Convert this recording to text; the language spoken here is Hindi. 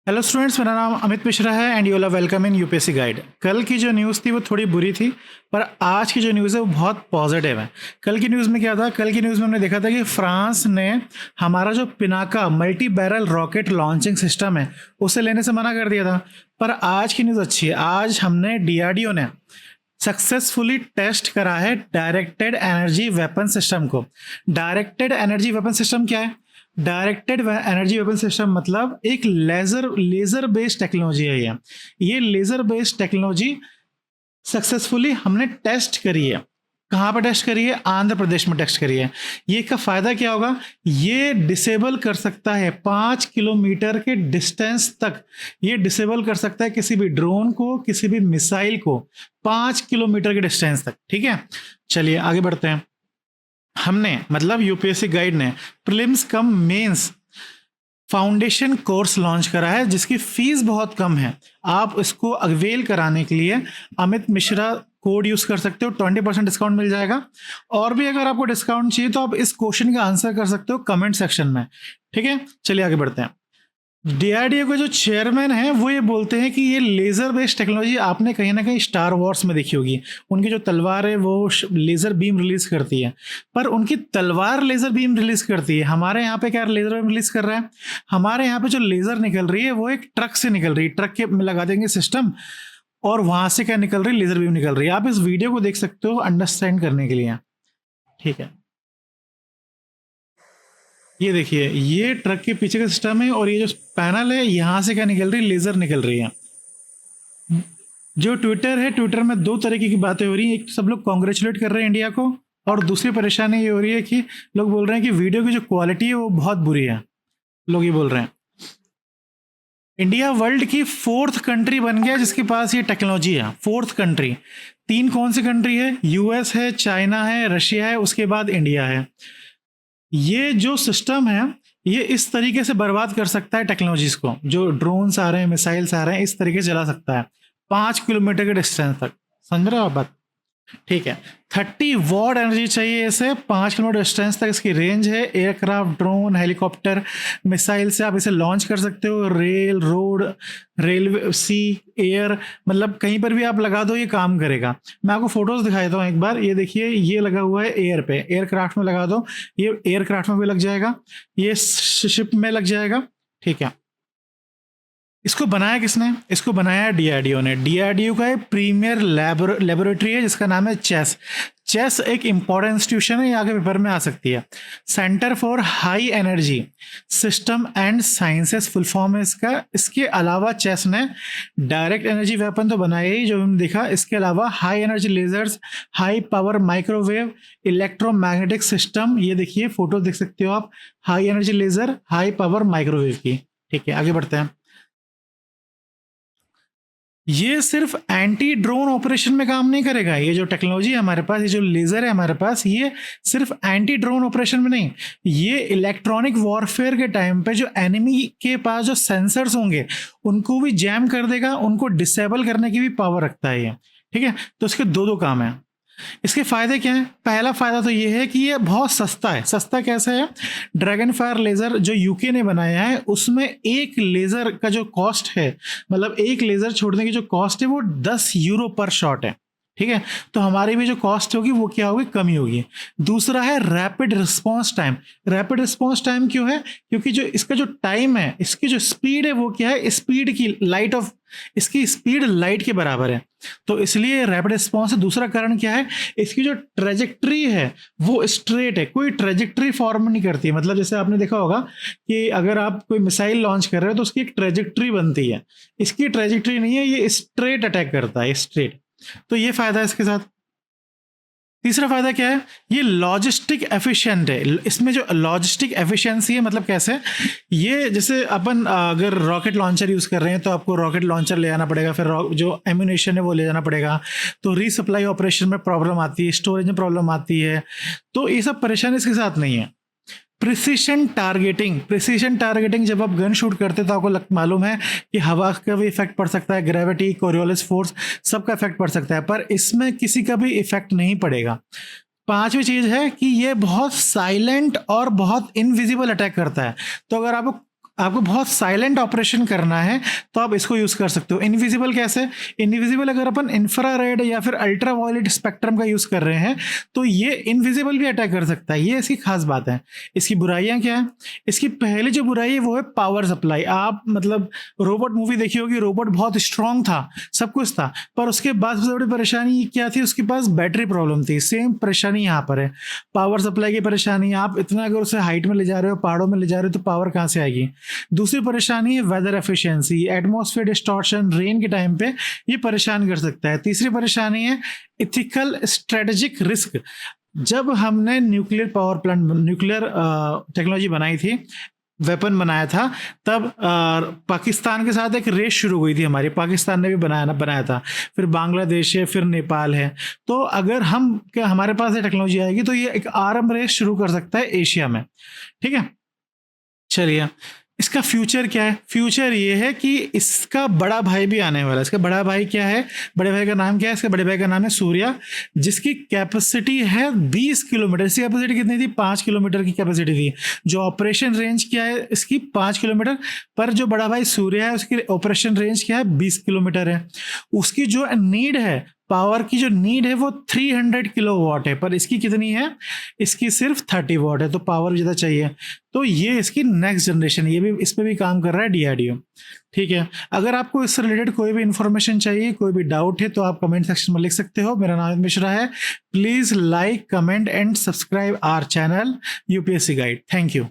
हेलो स्टूडेंट्स, मेरा नाम अमित मिश्रा है and you are welcome in UPSC guide. कल की जो न्यूज़ थी वो थोड़ी बुरी थी, पर आज की जो न्यूज़ है वो बहुत पॉजिटिव है। कल की न्यूज़ में क्या था? कल की न्यूज़ में हमने देखा था कि फ्रांस ने हमारा जो Pinaka multi barrel rocket launching system है उसे लेने से मना कर दिया था। पर आज की न्यूज़ अच्छी है। आज हमने डीआरडीओ ने सक्सेसफुली टेस्ट करा है डायरेक्टेड एनर्जी वेपन सिस्टम को। डायरेक्टेड एनर्जी वेपन सिस्टम क्या है? डायरेक्टेड एनर्जी वेपन सिस्टम मतलब एक लेजर बेस्ड टेक्नोलॉजी है। ये लेजर बेस्ड टेक्नोलॉजी सक्सेसफुली हमने टेस्ट करी है। कहाँ पर टेस्ट करी है? आंध्र प्रदेश में टेस्ट करी है। ये का फायदा क्या होगा? ये डिसेबल कर सकता है 5 किलोमीटर के डिस्टेंस तक। ये डिसेबल कर सकता है किसी भी ड्रोन को, किसी भी मिसाइल को, 5 किलोमीटर के डिस्टेंस तक। ठीक है, चलिए आगे बढ़ते हैं। हमने मतलब यूपीएससी गाइड ने prelims cum mains foundation course launch करा है जिसकी फीस बहुत कम है। आप इसको अवेल कराने के लिए अमित मिश्रा कोड यूज कर सकते हो, 20% डिस्काउंट मिल जाएगा। और भी अगर आपको डिस्काउंट चाहिए तो आप इस क्वेश्चन का आंसर कर सकते हो कमेंट सेक्शन में। ठीक है, चलिए आगे बढ़ते हैं। डीआरडीओ के जो चेयरमैन हैं वो ये बोलते हैं कि ये लेजर बेस्ड टेक्नोलॉजी आपने कहीं ना कहीं स्टार वॉर्स में देखी होगी। उनकी जो तलवार है वो लेजर बीम रिलीज करती है, पर उनकी तलवार लेजर बीम रिलीज करती है। हमारे यहाँ पे क्या लेजर बीम रिलीज कर रहा है? हमारे यहाँ पे जो लेजर निकल रही है वो एक ट्रक से निकल रही है। ट्रक के में लगा देंगे सिस्टम और वहां से क्या निकल रही है? लेजर बीम निकल रही है। आप इस वीडियो को देख सकते हो अंडरस्टैंड करने के लिए। ठीक है, ये देखिए, ये ट्रक के पीछे का सिस्टम है और ये जो पैनल है यहाँ से क्या निकल रही है? लेजर निकल रही है। जो ट्विटर है, ट्विटर में दो तरीके की बातें हो रही हैं। एक तो सब लोग कॉन्ग्रेचुलेट कर रहे हैं इंडिया को, और दूसरी परेशानी ये हो रही है कि लोग बोल रहे हैं कि वीडियो की जो क्वालिटी है वो बहुत बुरी है। लोग ये बोल रहे हैं। इंडिया वर्ल्ड की 4th कंट्री बन गया जिसके पास ये टेक्नोलॉजी है। 4th country. 3 कौन सी कंट्री है? यूएस है, चाइना है, रशिया है, उसके बाद इंडिया है। ये जो सिस्टम है ये इस तरीके से बर्बाद कर सकता है टेक्नोलॉजीज को। जो ड्रोन्स आ रहे हैं, मिसाइल्स आ रहे हैं, इस तरीके से चला सकता है 5 किलोमीटर के डिस्टेंस तक। समझ रहे हो आप बात? ठीक है, 30 वॉट एनर्जी चाहिए इसे। 5 किलोमीटर डिस्टेंस तक इसकी रेंज है। एयरक्राफ्ट, ड्रोन, हेलीकॉप्टर, मिसाइल से आप इसे लॉन्च कर सकते हो। रेल, रोड, रेलवे, सी, एयर, मतलब कहीं पर भी आप लगा दो ये काम करेगा। मैं आपको फोटोज दिखा देता हूँ एक बार। ये देखिए, ये लगा हुआ है एयर पे। एयरक्राफ्ट में लगा दो, ये एयरक्राफ्ट में भी लग जाएगा, ये शिप में लग जाएगा। ठीक है, इसको बनाया किसने? इसको बनाया डीआरडीओ ने। डीआरडीओ का एक प्रीमियर लेबोरेटरी है जिसका नाम है चेस। चेस एक इंपॉर्टेंट इंस्टीट्यूशन है, ये आगे पेपर में आ सकती है। Centre for high energy system and sciences full form है इसका। इसके अलावा चेस ने डायरेक्ट एनर्जी वेपन तो बनाया ही, जो हमने देखा। इसके अलावा high energy lasers, high power microwave, electromagnetic system, ये देखिए फोटो देख सकते हो आप। High energy laser, high power microwave की। ठीक है, आगे बढ़ते हैं। ये सिर्फ एंटी ड्रोन ऑपरेशन में काम नहीं करेगा। ये जो टेक्नोलॉजी है हमारे पास, ये जो लेजर है हमारे पास, ये सिर्फ एंटी ड्रोन ऑपरेशन में नहीं, ये इलेक्ट्रॉनिक वॉरफेयर के टाइम पे जो एनिमी के पास जो सेंसर्स होंगे उनको भी जैम कर देगा, उनको डिसेबल करने की भी पावर रखता है ये। ठीक है, तो इसके दो काम है। इसके फायदे क्या है? पहला फायदा तो ये है कि ये बहुत सस्ता है। सस्ता कैसे है? ड्रैगन फायर लेजर जो यूके ने बनाया है उसमें एक लेजर का जो कॉस्ट है, मतलब एक लेजर छोड़ने की जो कॉस्ट है वो 10 यूरो पर शॉट है। ठीक है, तो हमारी भी जो कॉस्ट होगी वो क्या होगी? कमी होगी। दूसरा है rapid response time. Rapid response time क्यों है? क्योंकि जो इसका जो टाइम है, इसकी जो स्पीड है वो क्या है? स्पीड की लाइट ऑफ, इसकी स्पीड लाइट के बराबर है, तो इसलिए रैपिड रिस्पॉन्स है। दूसरा कारण क्या है? इसकी जो ट्रेजेक्ट्री है वो स्ट्रेट है, कोई ट्रेजेक्ट्री फॉर्म नहीं करती है। मतलब जैसे आपने देखा होगा कि अगर आप कोई मिसाइल लॉन्च कर रहे हो तो उसकी एक ट्रेजेक्ट्री बनती है। इसकी ट्रेजेक्ट्री नहीं है, ये स्ट्रेट अटैक करता है, स्ट्रेट। तो ये फायदा है इसके साथ। तीसरा फायदा क्या है? ये लॉजिस्टिक एफिशिएंट है। इसमें जो लॉजिस्टिक एफिशिएंसी है, मतलब कैसे? ये जैसे अपन अगर रॉकेट लॉन्चर यूज कर रहे हैं तो आपको रॉकेट लॉन्चर ले जाना पड़ेगा, फिर जो एम्यूनेशन है वो ले जाना पड़ेगा, तो रीसप्लाई ऑपरेशन में प्रॉब्लम आती है, स्टोरेज में प्रॉब्लम आती है। तो ये सब परेशानी इसके साथ नहीं है। Precision targeting. प्रिसीशन टारगेटिंग, जब आप गन शूट करते तो आपको मालूम है कि हवा का भी इफेक्ट पड़ सकता है, ग्रेविटी, कोरियोलिस फोर्स, सबका इफेक्ट पड़ सकता है, पर इसमें किसी का भी इफेक्ट नहीं पड़ेगा। पांचवी चीज है कि ये बहुत साइलेंट और बहुत इनविजिबल अटैक करता है। तो अगर आपको आपको बहुत साइलेंट ऑपरेशन करना है तो आप इसको यूज़ कर सकते हो। इनविजिबल कैसे? इनविजिबल अगर अपन इंफ्रारेड या फिर अल्ट्रा वायलेट स्पेक्ट्रम का यूज़ कर रहे हैं तो ये इनविजिबल भी अटैक कर सकता है। ये इसकी खास बात है। इसकी बुराइयां क्या है? इसकी पहली जो बुराई है वो है पावर सप्लाई। आप मतलब रोबोट मूवी देखी होगी, रोबोट बहुत स्ट्रांग था, सब कुछ था, पर उसके बाद सबसे बड़ी परेशानी क्या थी? उसके पास बैटरी प्रॉब्लम थी। सेम परेशानी यहाँ पर है, पावर सप्लाई की परेशानी। आप इतना अगर उसे हाइट में ले जा रहे हो, पहाड़ों में ले जा रहे हो, तो पावर कहाँ से आएगी? दूसरी परेशानी है weather efficiency, atmosphere distortion, rain के टाइम पे ये परेशान कर सकता है। तीसरी परेशानी है इथिकल स्ट्रेटेजिक रिस्क। जब हमने nuclear power plant, nuclear technology बनाई थी, वेपन बनाया था, तब पाकिस्तान के साथ एक रेस शुरू हुई थी हमारी। पाकिस्तान ने भी बनाया था, फिर बांग्लादेश है, फिर नेपाल है। तो अगर हमारे पास ये टेक्नोलॉजी आएगी तो ये एक आर्म रेस शुरू कर सकता है एशिया में। ठीक है, चलिए इसका फ्यूचर क्या है? फ्यूचर ये है कि इसका बड़ा भाई भी आने वाला है। इसका बड़ा भाई क्या है? बड़े भाई का नाम क्या है? इसके बड़े भाई का नाम है सूर्या, जिसकी कैपेसिटी है 20 किलोमीटर। इसकी कैपेसिटी कितनी थी? 5 किलोमीटर की कैपेसिटी थी। जो ऑपरेशन रेंज क्या है इसकी? 5 किलोमीटर। पर जो बड़ा भाई सूर्या है उसकी ऑपरेशन रेंज क्या है? 20 किलोमीटर है। उसकी जो नीड है, पावर की जो नीड है वो 300 किलोवाट है, पर इसकी कितनी है? इसकी सिर्फ 30 वाट है, तो पावर ज़्यादा चाहिए। तो ये इसकी नेक्स्ट जनरेशन, ये भी इस पे भी काम कर रहा है डीआरडीओ। ठीक है, अगर आपको इससे रिलेटेड कोई भी इंफॉर्मेशन चाहिए, कोई भी डाउट है, तो आप कमेंट सेक्शन में लिख सकते हो। मेरा नाम मिश्रा है। Please like, comment and subscribe our channel UPSC guide. Thank you.